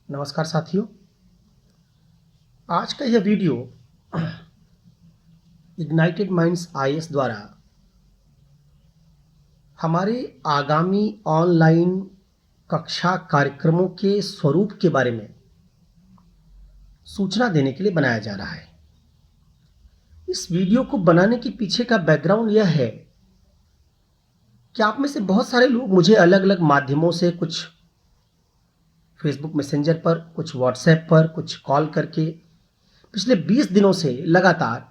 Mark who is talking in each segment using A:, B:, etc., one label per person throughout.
A: नमस्कार साथियों। आज का यह वीडियो इग्नाइटेड माइंड्स आईएएस द्वारा हमारे आगामी ऑनलाइन कक्षा कार्यक्रमों के स्वरूप के बारे में सूचना देने के लिए बनाया जा रहा है। इस वीडियो को बनाने के पीछे का बैकग्राउंड यह है कि आप में से बहुत सारे लोग मुझे अलग अलग माध्यमों से, कुछ फेसबुक मैसेंजर पर, कुछ व्हाट्सएप पर, कुछ कॉल करके पिछले 20 दिनों से लगातार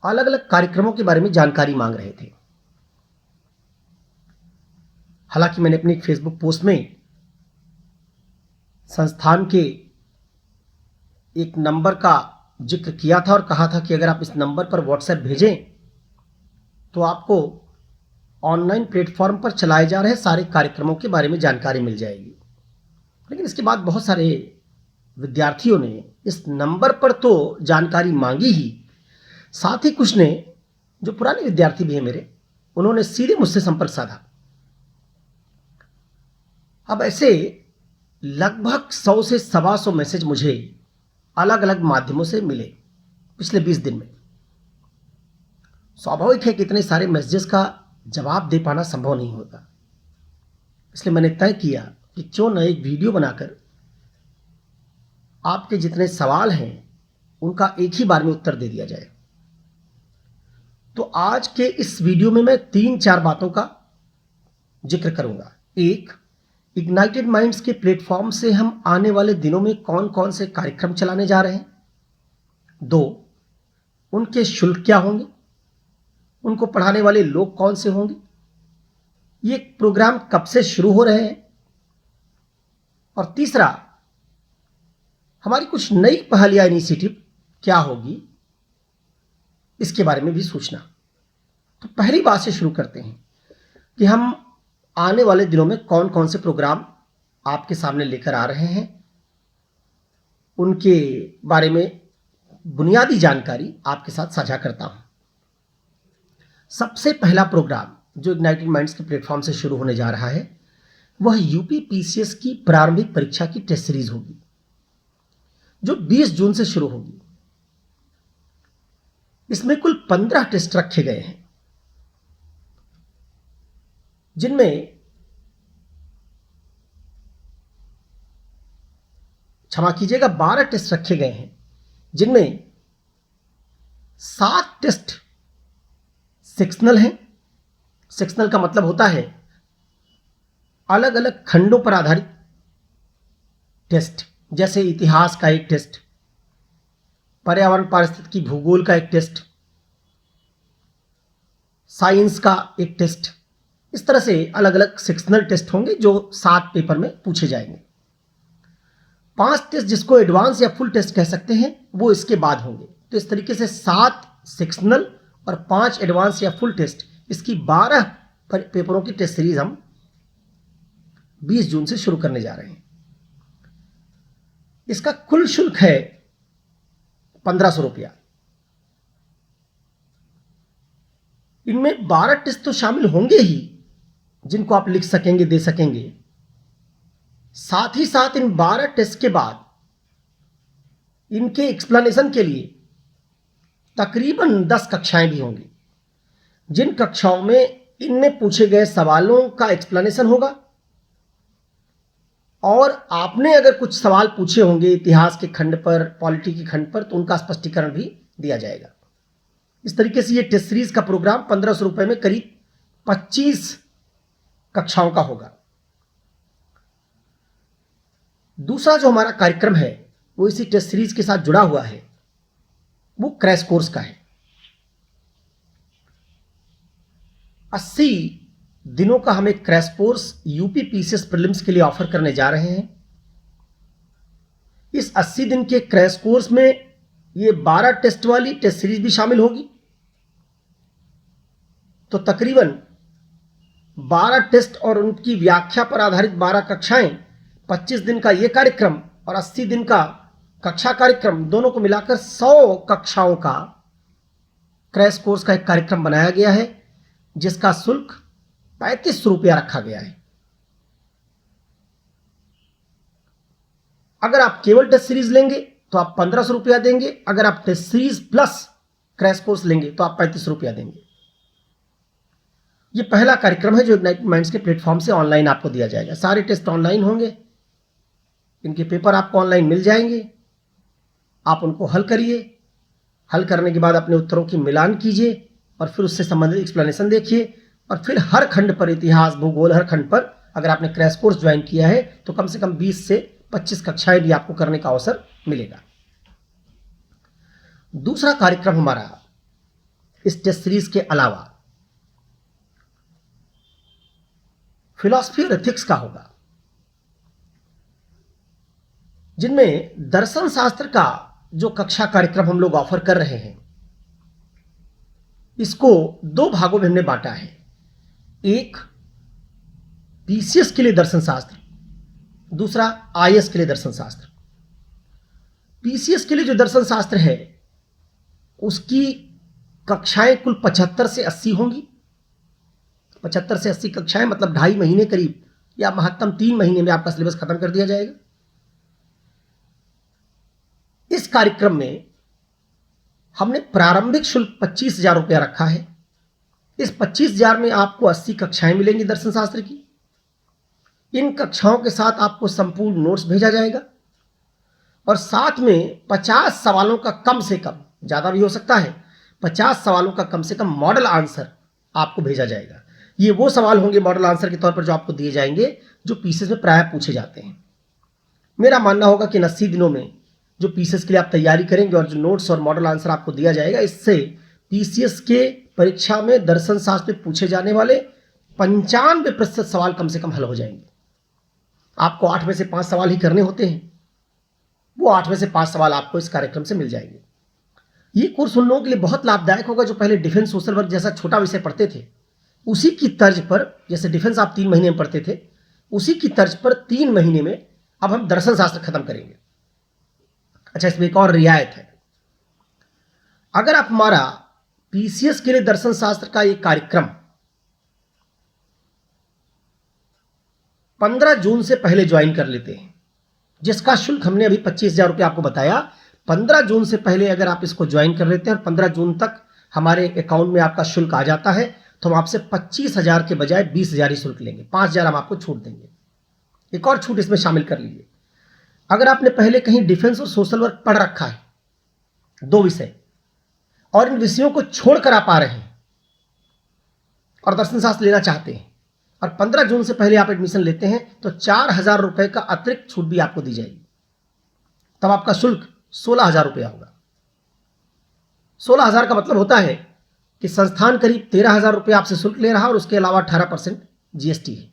A: अलग अलग कार्यक्रमों के बारे में जानकारी मांग रहे थे। हालांकि मैंने अपनी फेसबुक पोस्ट में संस्थान के एक नंबर का जिक्र किया था और कहा था कि अगर आप इस नंबर पर व्हाट्सएप भेजें तो आपको ऑनलाइन प्लेटफॉर्म पर चलाए जा रहे सारे कार्यक्रमों के बारे में जानकारी मिल जाएगी। लेकिन इसके बाद बहुत सारे विद्यार्थियों ने इस नंबर पर तो जानकारी मांगी ही, साथ ही कुछ ने, जो पुराने विद्यार्थी भी हैं मेरे, उन्होंने सीधे मुझसे संपर्क साधा। अब ऐसे लगभग 100 से 125 मैसेज मुझे अलग अलग माध्यमों से मिले पिछले 20 दिन में। स्वाभाविक है कि इतने सारे मैसेजेस का जवाब दे पाना संभव नहीं होता, इसलिए मैंने तय किया कि क्यों न एक वीडियो बनाकर आपके जितने सवाल हैं उनका एक ही बार में उत्तर दे दिया जाए। तो आज के इस वीडियो में मैं 3-4 बातों का जिक्र करूंगा। एक, इग्नाइटेड माइंड्स के प्लेटफॉर्म से हम आने वाले दिनों में कौन कौन से कार्यक्रम चलाने जा रहे हैं। 2, उनके शुल्क क्या होंगे, उनको पढ़ाने वाले लोग कौन से होंगे, ये प्रोग्राम कब से शुरू हो रहे हैं। और तीसरा, हमारी कुछ नई पहल या इनिशिएटिव क्या होगी, इसके बारे में भी सूचना। तो पहली बात से शुरू करते हैं कि हम आने वाले दिनों में कौन कौन से प्रोग्राम आपके सामने लेकर आ रहे हैं, उनके बारे में बुनियादी जानकारी आपके साथ साझा करता हूं। सबसे पहला प्रोग्राम जो इग्नाइटेड माइंड्स के प्लेटफॉर्म से शुरू होने जा रहा है वह यूपी पीसीएस की प्रारंभिक परीक्षा की टेस्ट सीरीज होगी, जो 20 जून से शुरू होगी। इसमें कुल 15 टेस्ट रखे गए हैं, जिनमें, क्षमा कीजिएगा, 12 टेस्ट रखे गए हैं, जिनमें 7 टेस्ट सेक्शनल हैं। सेक्शनल का मतलब होता है अलग अलग खंडों पर आधारित टेस्ट, जैसे इतिहास का एक टेस्ट, पर्यावरण पारिस्थितिकी भूगोल का एक टेस्ट, साइंस का एक टेस्ट। इस तरह से अलग अलग सेक्शनल टेस्ट होंगे जो 7 पेपर में पूछे जाएंगे। 5 टेस्ट, जिसको एडवांस या फुल टेस्ट कह सकते हैं, वो इसके बाद होंगे। तो इस तरीके से 7 सेक्शनल और 5 एडवांस या फुल टेस्ट, इसकी 12 पेपरों की टेस्ट सीरीज हम 20 जून से शुरू करने जा रहे हैं। इसका कुल शुल्क है 1500 रुपया। इनमें 12 टेस्ट तो शामिल होंगे ही, जिनको आप लिख सकेंगे, दे सकेंगे। साथ ही साथ इन 12 टेस्ट के बाद इनके एक्सप्लेनेशन के लिए तकरीबन 10 कक्षाएं भी होंगी, जिन कक्षाओं में इनमें पूछे गए सवालों का एक्सप्लेनेशन होगा और आपने अगर कुछ सवाल पूछे होंगे इतिहास के खंड पर, पॉलिटी के खंड पर, तो उनका स्पष्टीकरण भी दिया जाएगा। इस तरीके से ये टेस्ट सीरीज का प्रोग्राम 1500 रुपए में करीब 25 कक्षाओं का होगा। दूसरा जो हमारा कार्यक्रम है वो इसी टेस्ट सीरीज के साथ जुड़ा हुआ है, वो क्रैश कोर्स का है। 80 दिनों का हम एक crash course UP PCS prelims के लिए ऑफर करने जा रहे हैं। इस 80 दिन के क्रैश कोर्स में ये 12 टेस्ट वाली टेस्ट सीरीज भी शामिल होगी। तो तकरीबन 12 टेस्ट और उनकी व्याख्या पर आधारित 12 कक्षाएं, 25 दिन का ये कार्यक्रम और 80 दिन का कक्षा कार्यक्रम, दोनों को मिलाकर 100 कक्षाओं का क्रैश कोर्स का एक कार्यक्रम बनाया गया है, जिसका शुल्क 3500 रुपया रखा गया है। अगर आप केवल टेस्ट सीरीज लेंगे तो आप 1500 रुपया देंगे, अगर आप test series plus crash course लेंगे तो आप 3500 रुपया देंगे। ये पहला कार्यक्रम है जो इग्नाइट माइंड्स के प्लेटफॉर्म से ऑनलाइन आपको दिया जाएगा। सारे टेस्ट ऑनलाइन होंगे, इनके पेपर आपको ऑनलाइन मिल जाएंगे। आप उनको हल करिए, हल करने के बाद अपने उत्तरों की मिलान कीजिए और फिर उससे संबंधित एक्सप्लेनेशन देखिए। और फिर हर खंड पर, इतिहास, भूगोल, हर खंड पर अगर आपने क्रैश कोर्स ज्वाइन किया है तो कम से कम 20 से 25 कक्षाएं भी आपको करने का अवसर मिलेगा। दूसरा कार्यक्रम हमारा इस टेस्ट सीरीज के अलावा फिलॉसफी और एथिक्स का होगा, जिनमें दर्शन शास्त्र का जो कक्षा कार्यक्रम हम लोग ऑफर कर रहे हैं, इसको 2 भागों में हमने बांटा है। एक पीसीएस के लिए दर्शन शास्त्र, दूसरा आईएएस के लिए दर्शन शास्त्र। पीसीएस के लिए जो दर्शन शास्त्र है उसकी कक्षाएं कुल 75 से 80 होंगी। 75 से 80 कक्षाएं मतलब 2.5 महीने करीब या महत्तम 3 महीने में आपका सिलेबस खत्म कर दिया जाएगा। इस कार्यक्रम में हमने प्रारंभिक शुल्क 25,000 रुपया रखा है। इस 25,000 में आपको 80 कक्षाएं मिलेंगी दर्शन शास्त्र की। इन कक्षाओं के साथ आपको संपूर्ण नोट्स भेजा जाएगा और साथ में 50 सवालों का कम से कम, ज़्यादा भी हो सकता है, 50 सवालों का कम से कम मॉडल आंसर आपको भेजा जाएगा। ये वो सवाल होंगे मॉडल आंसर के तौर पर जो आपको दिए जाएंगे, जो पीसीएस में प्रायः पूछे जाते हैं। मेरा मानना होगा कि 80 दिनों में जो पीसीएस के लिए आप तैयारी करेंगे और जो नोट्स और मॉडल आंसर आपको दिया जाएगा, इससे पीसीएस के परीक्षा में दर्शन शास्त्र में पूछे जाने वाले 95% सवाल कम से कम हल हो जाएंगे। आपको 8 में से 5 सवाल ही करने होते हैं, वो 8 में से 5 सवाल आपको इस कार्यक्रम से मिल जाएंगे। ये कोर्स उन लोगों के लिए बहुत लाभदायक होगा जो पहले डिफेंस सोशल वर्क जैसा छोटा विषय पढ़ते थे। उसी की तर्ज पर, जैसे डिफेंस आप 3 महीने में पढ़ते थे, उसी की तर्ज पर 3 महीने में अब हम दर्शन शास्त्र खत्म करेंगे। अच्छा, इसमें एक और रियायत है। अगर आप हमारा पीसीएस के लिए दर्शन शास्त्र का ये कार्यक्रम 15 जून से पहले ज्वाइन कर लेते हैं, जिसका शुल्क हमने अभी 25,000 रुपये आपको बताया, 15 जून से पहले अगर आप इसको ज्वाइन कर लेते हैं और 15 जून तक हमारे अकाउंट में आपका शुल्क आ जाता है, तो हम आपसे 25,000 के बजाय 20,000 ही शुल्क लेंगे। 5,000 हम आपको छूट देंगे। एक और छूट इसमें शामिल कर लीजिए। अगर आपने पहले कहीं डिफेंस और सोशल वर्क पढ़ रखा है, 2 विषय, और इन विषयों को छोड़कर आप आ रहे हैं और दर्शन शास्त्र लेना चाहते हैं और 15 जून से पहले आप एडमिशन लेते हैं, तो 4,000 रुपए का अतिरिक्त छूट भी आपको दी जाएगी। तब आपका शुल्क 16,000 रुपया होगा। 16,000 का मतलब होता है कि संस्थान करीब 13,000 रुपये आपसे शुल्क ले रहा है और उसके अलावा 18% जीएसटी है।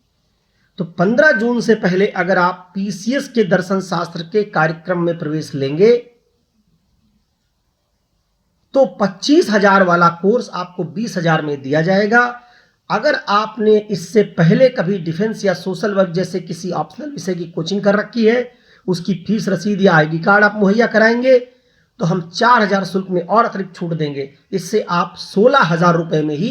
A: तो 15 जून से पहले अगर आप पीसीएस के दर्शन शास्त्र के कार्यक्रम में प्रवेश लेंगे तो 25,000 वाला कोर्स आपको 20,000 में दिया जाएगा। अगर आपने इससे पहले कभी डिफेंस या सोशल वर्क जैसे किसी ऑप्शनल विषय की कोचिंग कर रखी है, उसकी फीस रसीद या आईडी कार्ड आप मुहैया कराएंगे तो हम 4,000 शुल्क में और अतिरिक्त छूट देंगे। इससे आप 16,000 रुपए में ही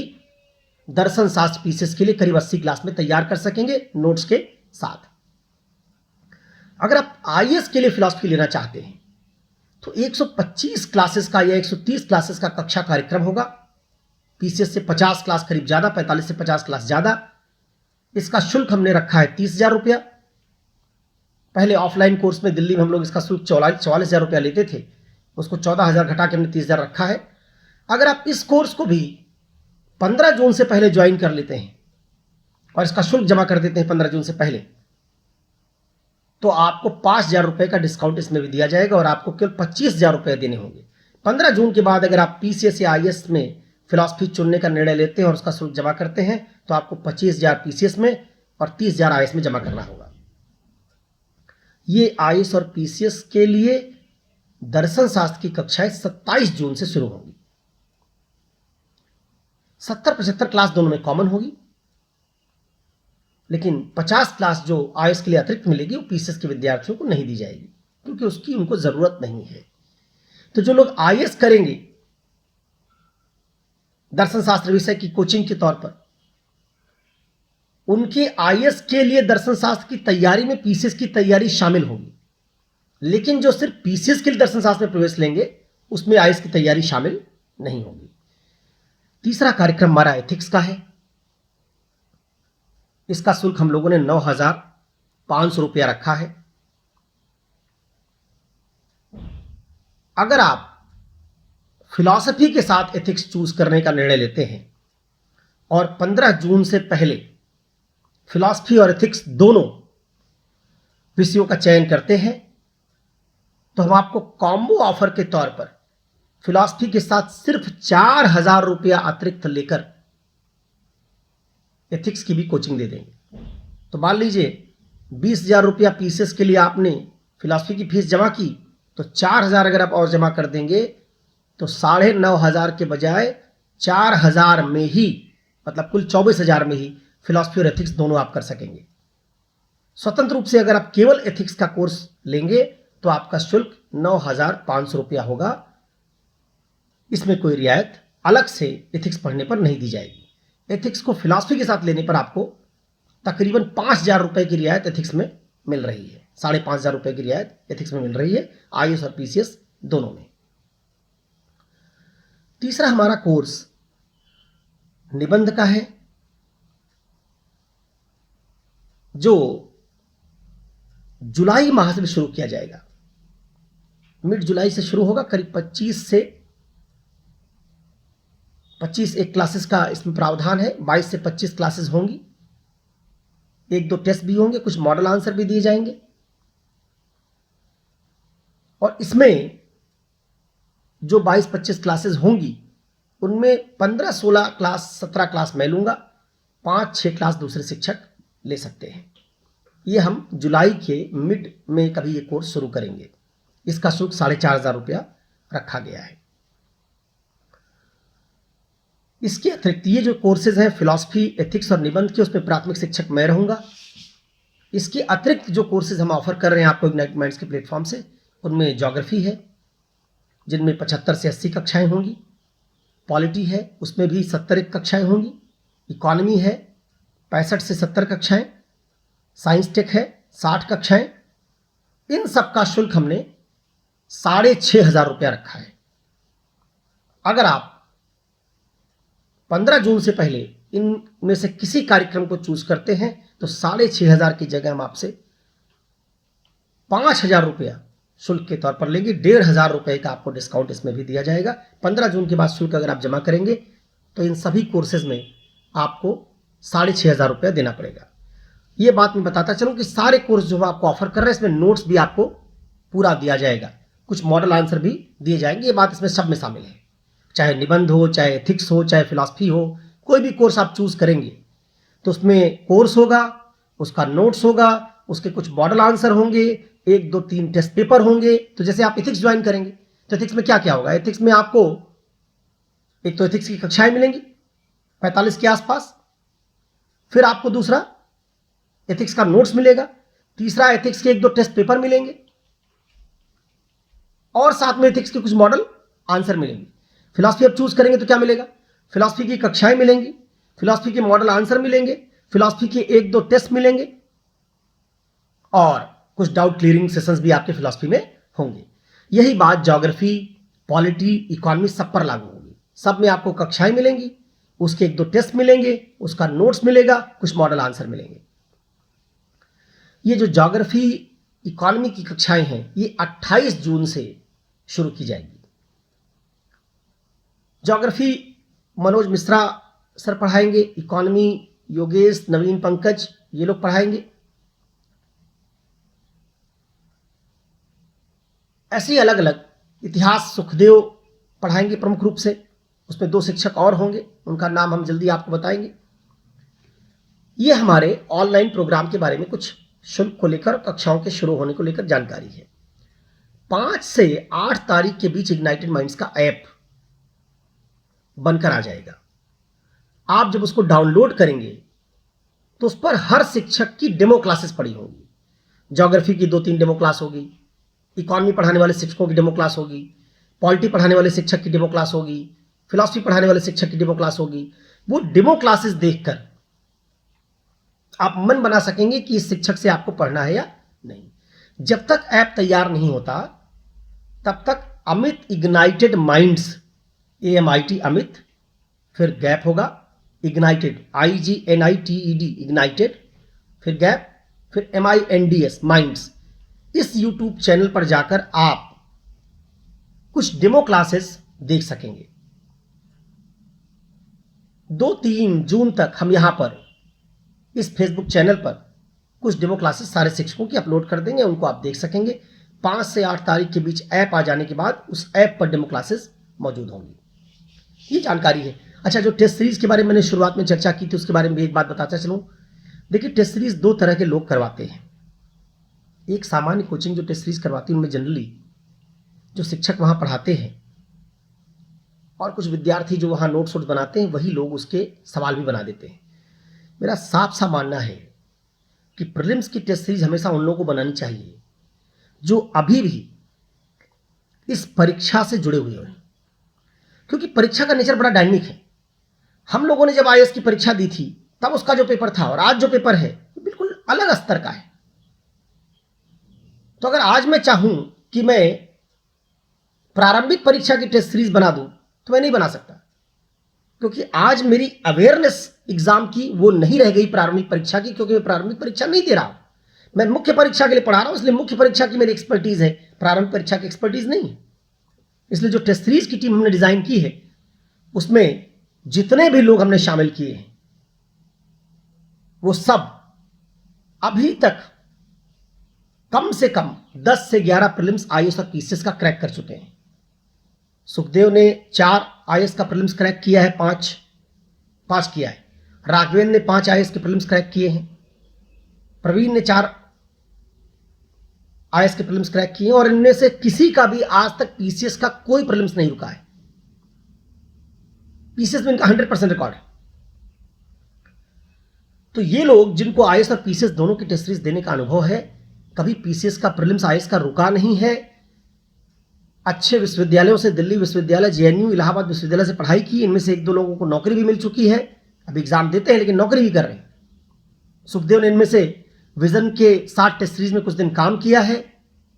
A: दर्शन शास्त्र पीसीएस के लिए करीब 80 क्लास में तैयार कर सकेंगे नोट्स के साथ। अगर आप आईएएस के लिए फिलॉसफी लेना चाहते हैं तो 125 क्लासेस का या 130 क्लासेस का कक्षा कार्यक्रम होगा। पीसीएस से 50 क्लास करीब ज़्यादा, 45 से 50 क्लास ज़्यादा। इसका शुल्क हमने रखा है 30,000 रुपया। पहले ऑफलाइन कोर्स में दिल्ली में हम लोग इसका शुल्क 44,000 रुपया लेते थे, उसको 14,000 घटा के हमने 30,000 रखा है। अगर आप इस कोर्स को भी 15 जून से पहले ज्वाइन कर लेते हैं और इसका शुल्क जमा कर देते हैं 15 जून से पहले, तो आपको 5,000 रुपये का डिस्काउंट इसमें भी दिया जाएगा और आपको केवल 25,000 रुपये देने होंगे। 15 जून के बाद अगर आप पीसीएस या आईएएस में फिलॉसफी चुनने का निर्णय लेते हैं और उसका शुल्क जमा करते हैं तो आपको 25,000 पीसीएस में और 30,000 आईएएस में जमा करना होगा। ये आईएएस और पीसीएस के लिए दर्शन शास्त्र की कक्षाएं 27 जून से शुरू होंगी। 70-75 क्लास दोनों में कॉमन होगी, लेकिन 50 क्लास जो आईएएस के लिए अतिरिक्त मिलेगी वो पीसीएस के विद्यार्थियों को नहीं दी जाएगी क्योंकि उसकी उनको जरूरत नहीं है। तो जो लोग आईएएस करेंगे दर्शन शास्त्र विषय की कोचिंग के तौर पर, उनके आईएएस के लिए दर्शन शास्त्र की तैयारी में पीसीएस की तैयारी शामिल होगी। लेकिन जो सिर्फ पीसीएस के लिए दर्शन शास्त्र में प्रवेश लेंगे उसमें आईएएस की तैयारी शामिल नहीं होगी। तीसरा कार्यक्रम हमारा एथिक्स का है। इसका शुल्क हम लोगों ने 9,500 रुपया रखा है। अगर आप फिलॉसफी के साथ एथिक्स चूज करने का निर्णय लेते हैं और 15 जून से पहले फिलॉसफी और एथिक्स दोनों विषयों का चयन करते हैं तो हम आपको कॉम्बो ऑफर के तौर पर फिलॉसफी के साथ सिर्फ 4,000 रुपया अतिरिक्त लेकर एथिक्स की भी कोचिंग दे देंगे। तो मान लीजिए 20,000 रुपया पीसीएस के लिए आपने फिलॉसफी की फीस जमा की, तो 4,000 अगर आप और जमा कर देंगे तो 9,500 के बजाय 4,000 में ही, मतलब कुल 24,000 में ही फिलॉसफी और एथिक्स दोनों आप कर सकेंगे। स्वतंत्र रूप से अगर आप केवल एथिक्स का कोर्स लेंगे तो आपका शुल्क 9,500 रुपया होगा। इसमें कोई रियायत अलग से एथिक्स पढ़ने पर नहीं दी जाएगी। एथिक्स को फिलॉसफी के साथ लेने पर आपको तकरीबन 5,000 रुपए की रियायत एथिक्स में मिल रही है। 5,500 रुपए की रियायत एथिक्स में मिल रही है, आईएएस और पीसीएस दोनों में। तीसरा हमारा कोर्स निबंध का है, जो जुलाई माह से शुरू किया जाएगा। मिड जुलाई से शुरू होगा, करीब 25 एक क्लासेस का इसमें प्रावधान है। 22 से 25 क्लासेस होंगी, 1-2 टेस्ट भी होंगे, कुछ मॉडल आंसर भी दिए जाएंगे। और इसमें जो 22-25 क्लासेस होंगी उनमें 15-16 क्लास 17 क्लास मैं लूंगा, 5-6 क्लास दूसरे शिक्षक ले सकते हैं। ये हम जुलाई के मिड में कभी ये कोर्स शुरू करेंगे। इसका शुल्क 4,500 रुपया रखा गया है। इसके अतिरिक्त ये जो कोर्सेज हैं फिलॉसफी, एथिक्स और निबंध के, उसमें प्राथमिक शिक्षक मैं रहूंगा। इसके अतिरिक्त जो कोर्सेज हम ऑफर कर रहे हैं आपको इग्नाइट माइंड्स के प्लेटफॉर्म से, उनमें ज्योग्राफी है जिनमें 75 से 80 कक्षाएं होंगी, पॉलिटी है उसमें भी 70 कक्षाएं होंगी, इकोनॉमी है 65 से 70 कक्षाएं, साइंस टेक है 60 कक्षाएं। इन सब का शुल्क हमने 6,500 रुपया रखा है। अगर आप 15 जून से पहले इनमें से किसी कार्यक्रम को चूज करते हैं तो 6,500 की जगह हम आपसे 5,000 रुपया शुल्क के तौर पर लेंगे। 1,500 रुपए का आपको डिस्काउंट इसमें भी दिया जाएगा। 15 जून के बाद शुल्क अगर आप जमा करेंगे तो इन सभी कोर्सेज में आपको 6,500 रुपया देना पड़ेगा। ये बात मैं बताता चलूं कि सारे कोर्स जो हम आपको ऑफर कर रहे हैं इसमें नोट्स भी आपको पूरा दिया जाएगा, कुछ मॉडल आंसर भी दिए जाएंगे। ये बात इसमें सब में शामिल है, चाहे निबंध हो, चाहे एथिक्स हो, चाहे फिलॉसफी हो, कोई भी कोर्स आप चूज करेंगे तो उसमें कोर्स होगा, उसका नोट्स होगा, उसके कुछ मॉडल आंसर होंगे, 1, 2, 3 टेस्ट पेपर होंगे। तो जैसे आप एथिक्स ज्वाइन करेंगे तो एथिक्स में क्या क्या होगा? एथिक्स में आपको एक तो एथिक्स की कक्षाएं मिलेंगी 45 के आसपास, फिर आपको दूसरा एथिक्स का नोट्स मिलेगा, तीसरा एथिक्स के 1-2 टेस्ट पेपर मिलेंगे और साथ में एथिक्स के कुछ मॉडल आंसर मिलेंगे। फिलॉसफी आप चूज करेंगे तो क्या मिलेगा? फिलॉसफी की कक्षाएं मिलेंगी, फिलॉसफी के मॉडल आंसर मिलेंगे, फिलॉसफी के 1-2 टेस्ट मिलेंगे और कुछ डाउट क्लियरिंग सेशंस भी आपके फिलॉसफी में होंगे। यही बात ज्योग्राफी, पॉलिटी, इकोनॉमी सब पर लागू होगी। सब में आपको कक्षाएं मिलेंगी, उसके 1-2 टेस्ट मिलेंगे, उसका नोट्स मिलेगा, कुछ मॉडल आंसर मिलेंगे। ये जो ज्योग्राफी, इकोनॉमी की कक्षाएं हैं ये 28 जून से शुरू की जाएगी। ज्योग्राफी मनोज मिश्रा सर पढ़ाएंगे, इकोनॉमी योगेश, नवीन, पंकज ये लोग पढ़ाएंगे। ऐसे ही अलग अलग इतिहास सुखदेव पढ़ाएंगे प्रमुख रूप से, उसमें 2 शिक्षक और होंगे, उनका नाम हम जल्दी आपको बताएंगे। ये हमारे ऑनलाइन प्रोग्राम के बारे में कुछ शुल्क को लेकर, कक्षाओं के शुरू होने को लेकर जानकारी है। 5 से 8 तारीख के बीच इग्नाइटेड माइंड्स का ऐप बनकर आ जाएगा। आप जब उसको डाउनलोड करेंगे तो उस पर हर शिक्षक की डेमो क्लासेस पड़ी होंगी। ज्योग्राफी की 2-3 डेमो क्लास होगी, इकोनॉमी पढ़ाने वाले शिक्षकों की डेमो क्लास होगी, पॉलिटी पढ़ाने वाले शिक्षक की डेमो क्लास होगी, फिलॉसफी पढ़ाने वाले शिक्षक की डेमो क्लास होगी। वो डेमो क्लासेस देखकर आप मन बना सकेंगे कि इस शिक्षक से आपको पढ़ना है या नहीं। जब तक ऐप तैयार नहीं होता तब तक Amit ignited minds, AMIT Amit, फिर गैप होगा, इग्नाइटेड IGNITED इग्नाइटेड, फिर गैप, फिर MINDS माइंड्स। इस यूट्यूब चैनल पर जाकर आप कुछ डेमो क्लासेस देख सकेंगे। 2-3 जून तक हम यहां पर इस फेसबुक चैनल पर कुछ डेमो क्लासेस सारे शिक्षकों की अपलोड कर देंगे, उनको आप देख सकेंगे। 5 से 8 तारीख के बीच ऐप आ जाने के बाद उस ऐप पर डेमो क्लासेस मौजूद होंगी। ये जानकारी है। अच्छा, जो टेस्ट सीरीज के बारे में मैंने शुरुआत में चर्चा की थी उसके बारे में भी एक बात बताता चलूं। देखिए, टेस्ट सीरीज 2 तरह के लोग करवाते हैं। एक सामान्य कोचिंग जो टेस्ट सीरीज करवाती है उनमें जनरली जो शिक्षक वहां पढ़ाते हैं और कुछ विद्यार्थी जो वहां नोट्स वोट्स बनाते हैं वही लोग उसके सवाल भी बना देते हैं। मेरा साफ सा मानना है कि प्रीलिम्स की टेस्ट सीरीज हमेशा उन लोगों को बनानी चाहिए जो अभी भी इस परीक्षा से जुड़े हुए हैं, क्योंकि परीक्षा का नेचर बड़ा डायनेमिक है। हम लोगों ने जब IAS की परीक्षा दी थी तब उसका जो पेपर था और आज जो पेपर है बिल्कुल अलग स्तर का है। तो अगर आज मैं चाहूं कि मैं प्रारंभिक परीक्षा की टेस्ट सीरीज बना दूं तो मैं नहीं बना सकता, क्योंकि आज मेरी अवेयरनेस एग्जाम की वो नहीं रह गई प्रारंभिक परीक्षा की, क्योंकि मैं प्रारंभिक परीक्षा नहीं दे रहा हूं। मैं मुख्य परीक्षा के लिए पढ़ा रहा हूं, इसलिए मुख्य परीक्षा की मेरी एक्सपर्टीज है, प्रारंभिक परीक्षा की एक्सपर्टीज नहीं है। इसलिए जो टेस्ट सीरीज की टीम हमने डिजाइन की है उसमें जितने भी लोग हमने शामिल किए हैं वो सब अभी तक कम से कम 10 से 11 प्रीलिम्स IAS और PCS का क्रैक कर चुके हैं। सुखदेव ने 4 IAS का प्रीलिम्स क्रैक किया है, 5 पास किया है। राघवेंद्र ने 5 IAS के प्रीलिम्स क्रैक किए हैं। प्रवीण ने 4 IAS के प्रीलिम्स क्रैक किए हैं और इनमें से किसी का भी आज तक PCS का कोई प्रीलिम्स नहीं रुका है। PCS में इनका 100% रिकॉर्ड है। तो ये लोग जिनको IAS और PCS दोनों की टेस्ट सीरीज देने का अनुभव है, कभी PCS का प्रीलिम्स IAS का रुका नहीं है। अच्छे विश्वविद्यालयों से, दिल्ली विश्वविद्यालय, JNU, इलाहाबाद विश्वविद्यालय से पढ़ाई की। इनमें से 1-2 लोगों को नौकरी भी मिल चुकी है, अभी एग्जाम देते हैं लेकिन नौकरी भी कर रहे हैं। सुखदेव ने इनमें से विजन के 60 टेस्ट सीरीज में कुछ दिन काम किया है,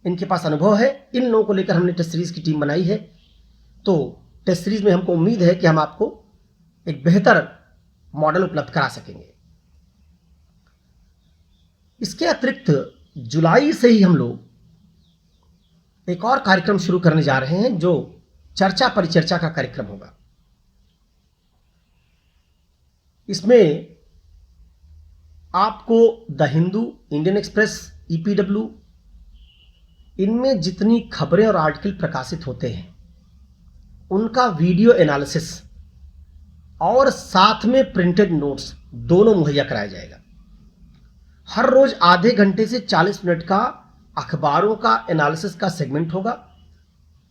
A: इनके पास अनुभव है। इन लोगों को लेकर हमने टेस्ट सीरीज की टीम बनाई है। तो टेस्ट सीरीज में हमको उम्मीद है कि हम आपको एक बेहतर मॉडल उपलब्ध करा सकेंगे। इसके अतिरिक्त जुलाई से ही हम लोग एक और कार्यक्रम शुरू करने जा रहे हैं जो चर्चा परिचर्चा का कार्यक्रम होगा। इसमें आपको the Hindu, Indian express, EPW, इनमें जितनी खबरें और आर्टिकल प्रकाशित होते हैं उनका वीडियो एनालिसिस और साथ में प्रिंटेड नोट्स दोनों मुहैया कराया जाएगा। हर रोज आधे घंटे से 40 मिनट का अखबारों का एनालिसिस का सेगमेंट होगा,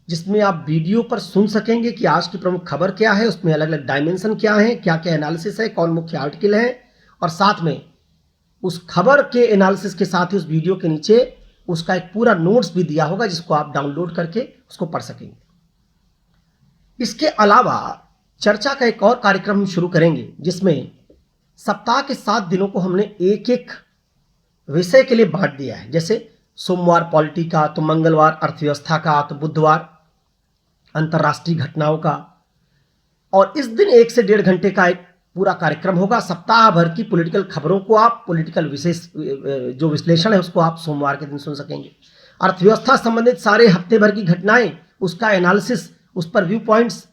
A: जिसमें आप वीडियो पर सुन सकेंगे कि आज की प्रमुख खबर क्या है, उसमें अलग अलग डायमेंशन क्या है, क्या क्या एनालिसिस है, कौन मुख्य आर्टिकल है, और साथ में उस खबर के एनालिसिस के साथ ही उस वीडियो के नीचे उसका एक पूरा नोट्स भी दिया होगा जिसको आप डाउनलोड करके उसको पढ़ सकेंगे। इसके अलावा चर्चा का एक और कार्यक्रम हम शुरू करेंगे जिसमें सप्ताह के 7 दिनों को हमने एक एक विषय के लिए बांट दिया है। जैसे सोमवार पॉलिटी का, तो मंगलवार अर्थव्यवस्था का, तो बुधवार अंतर्राष्ट्रीय घटनाओं का, और इस दिन 1 से 1.5 घंटे का एक पूरा कार्यक्रम होगा। सप्ताह भर की पॉलिटिकल खबरों को आप, पॉलिटिकल विशेष जो विश्लेषण है उसको आप सोमवार के दिन सुन सकेंगे। अर्थव्यवस्था संबंधित सारे हफ्ते भर की घटनाएं, उसका एनालिसिस, उस पर व्यू पॉइंट्स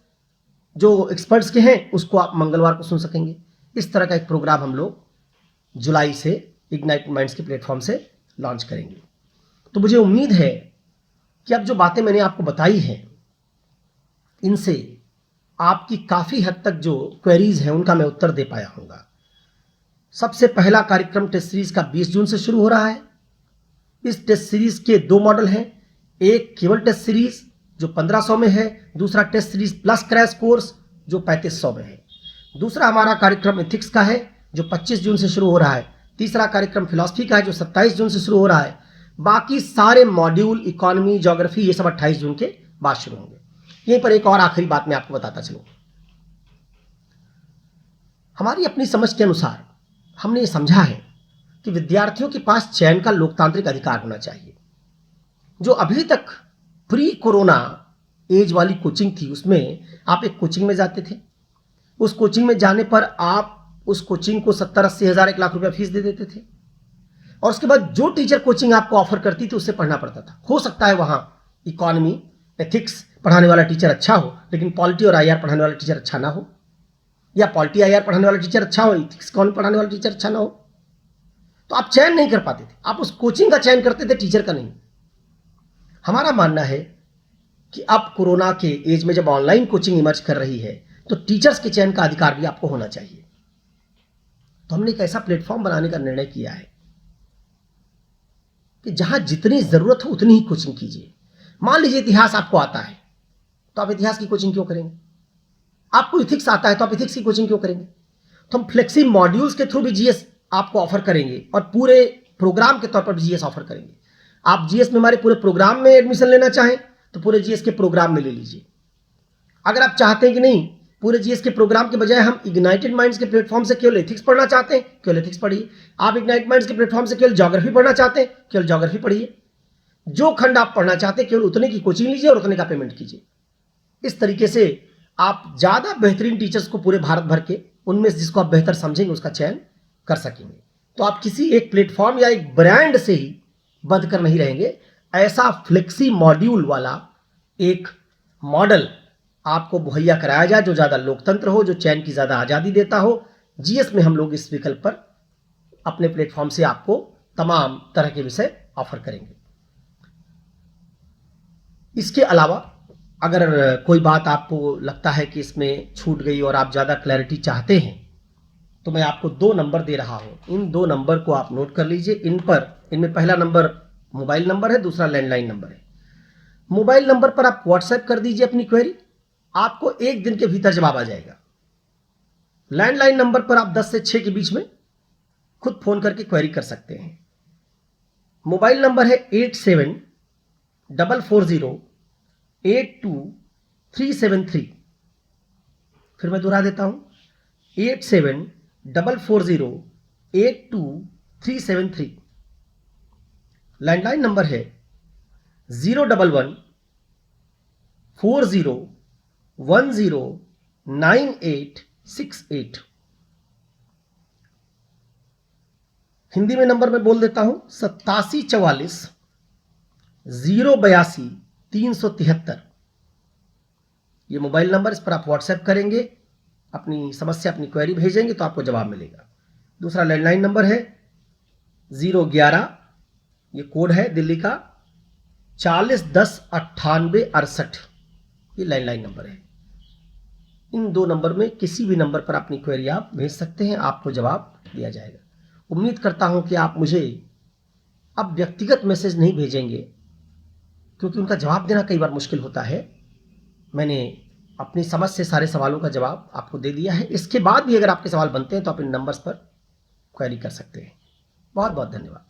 A: जो एक्सपर्ट्स के हैं उसको आप मंगलवार को सुन सकेंगे। इस तरह का एक प्रोग्राम हम लोग जुलाई से इग्नाइट माइंड्स के प्लेटफॉर्म से लॉन्च करेंगे। तो मुझे उम्मीद है कि अब जो बातें मैंने आपको बताई हैं इनसे आपकी काफ़ी हद तक जो क्वेरीज हैं उनका मैं उत्तर दे पाया होगा। सबसे पहला कार्यक्रम टेस्ट सीरीज का 20 जून से शुरू हो रहा है। इस टेस्ट सीरीज के 2 मॉडल हैं, एक केवल टेस्ट सीरीज जो 1500 में है, दूसरा test series plus crash course जो 3500 में है। दूसरा हमारा कार्यक्रम एथिक्स का है जो 25 जून से शुरू हो रहा है। तीसरा कार्यक्रम फिलॉसफी का है जो 27 जून से शुरू हो रहा है। बाकी सारे मॉड्यूल इकोनॉमी, ज्योग्राफी ये सब 28 जून के बाद शुरू होंगे। यहीं पर एक और आखिरी बात मैं आपको बताता चलूं। हमारी अपनी समझ के अनुसार हमने ये समझा है कि विद्यार्थियों के पास चयन का लोकतांत्रिक अधिकार होना चाहिए। जो अभी तक प्री कोरोना एज वाली कोचिंग थी, उसमें आप एक कोचिंग में जाते थे, उस कोचिंग में जाने पर आप उस कोचिंग को 70-80 हज़ार 1 लाख रुपया फीस दे देते थे, और उसके बाद जो टीचर कोचिंग आपको ऑफर करती थी उससे पढ़ना पड़ता था। हो सकता है वहाँ इकोनॉमी, एथिक्स पढ़ाने वाला टीचर अच्छा हो, लेकिन पॉलिटी और आईआर पढ़ाने वाला टीचर अच्छा ना हो, या पॉलिटी आईआर पढ़ाने वाला टीचर अच्छा हो, एथिक्स इकोनॉमी पढ़ाने वाला टीचर अच्छा ना हो, तो आप चयन नहीं कर पाते थे। आप उस कोचिंग का चयन करते थे, टीचर का नहीं। हमारा मानना है कि अब कोरोना के एज में जब ऑनलाइन कोचिंग इमर्ज कर रही है, तो टीचर्स के चयन का अधिकार भी आपको होना चाहिए। तो हमने एक ऐसा प्लेटफॉर्म बनाने का निर्णय किया है कि जहां जितनी जरूरत हो उतनी ही कोचिंग कीजिए। मान लीजिए इतिहास आपको आता है, तो आप इतिहास की कोचिंग क्यों करेंगे? आपको इथिक्स आता है, तो आप इथिक्स की कोचिंग क्यों करेंगे? तो हम फ्लेक्सी मॉड्यूल्स के थ्रू भी जीएस आपको ऑफर करेंगे, और पूरे प्रोग्राम के तौर पर भी जीएस ऑफर करेंगे। आप जीएस में हमारे पूरे प्रोग्राम में एडमिशन लेना चाहें तो पूरे जीएस के प्रोग्राम में ले लीजिए। अगर आप चाहते हैं कि नहीं, पूरे जीएस के प्रोग्राम के बजाय हम इग्नाइटेड माइंड्स के प्लेटफॉर्म से केवल एथिक्स पढ़ना चाहते हैं, केवल एथिक्स पढ़िए। आप इग्नाइटेड माइंड्स के प्लेटफॉर्म से केवल ज्योग्राफी पढ़ना चाहते हैं, केवल ज्योग्राफी पढ़िए। जो खंड आप पढ़ना चाहते हैं केवल उतने की कोचिंग लीजिए और उतने का पेमेंट कीजिए। इस तरीके से आप ज़्यादा बेहतरीन टीचर्स को पूरे भारत भर के, उनमें से जिसको आप बेहतर समझेंगे उसका चयन कर सकेंगे। तो आप किसी एक प्लेटफॉर्म या एक ब्रांड से ही बंध कर नहीं रहेंगे। ऐसा फ्लेक्सी मॉड्यूल वाला एक मॉडल आपको मुहैया कराया जाए जो ज़्यादा लोकतंत्र हो, जो चयन की ज़्यादा आज़ादी देता हो। जीएस में हम लोग इस विकल्प पर अपने प्लेटफॉर्म से आपको तमाम तरह के विषय ऑफर करेंगे। इसके अलावा अगर कोई बात आपको लगता है कि इसमें छूट गई और आप ज़्यादा क्लैरिटी चाहते हैं, तो मैं आपको 2 नंबर दे रहा हूं। इन 2 नंबर को आप नोट कर लीजिए। इनमें पहला नंबर मोबाइल नंबर है, दूसरा लैंडलाइन नंबर है। मोबाइल नंबर पर आप व्हाट्सएप कर दीजिए अपनी क्वेरी, आपको 1 दिन के भीतर जवाब आ जाएगा। लैंडलाइन नंबर पर आप 10 से 6 के बीच में खुद फोन करके क्वेरी कर सकते हैं। मोबाइल नंबर है 8744082373। फिर मैं दोहरा देता हूं, 8744082373। लैंडलाइन नंबर है 01140109868। हिंदी में नंबर मैं बोल देता हूं, 8744082373। ये मोबाइल नंबर, इस पर आप व्हाट्सएप करेंगे, अपनी समस्या, अपनी क्वेरी भेजेंगे तो आपको जवाब मिलेगा। दूसरा लैंडलाइन नंबर है 011, ये कोड है दिल्ली का, 40109868। ये लैंडलाइन नंबर है। इन 2 नंबर में किसी भी नंबर पर अपनी क्वेरी आप भेज सकते हैं, आपको जवाब दिया जाएगा। उम्मीद करता हूं कि आप मुझे अब व्यक्तिगत मैसेज नहीं भेजेंगे, क्योंकि उनका जवाब देना कई बार मुश्किल होता है। मैंने अपनी समझ से सारे सवालों का जवाब आपको दे दिया है। इसके बाद भी अगर आपके सवाल बनते हैं तो आप इन नंबर्स पर क्वेरी कर सकते हैं। बहुत बहुत धन्यवाद।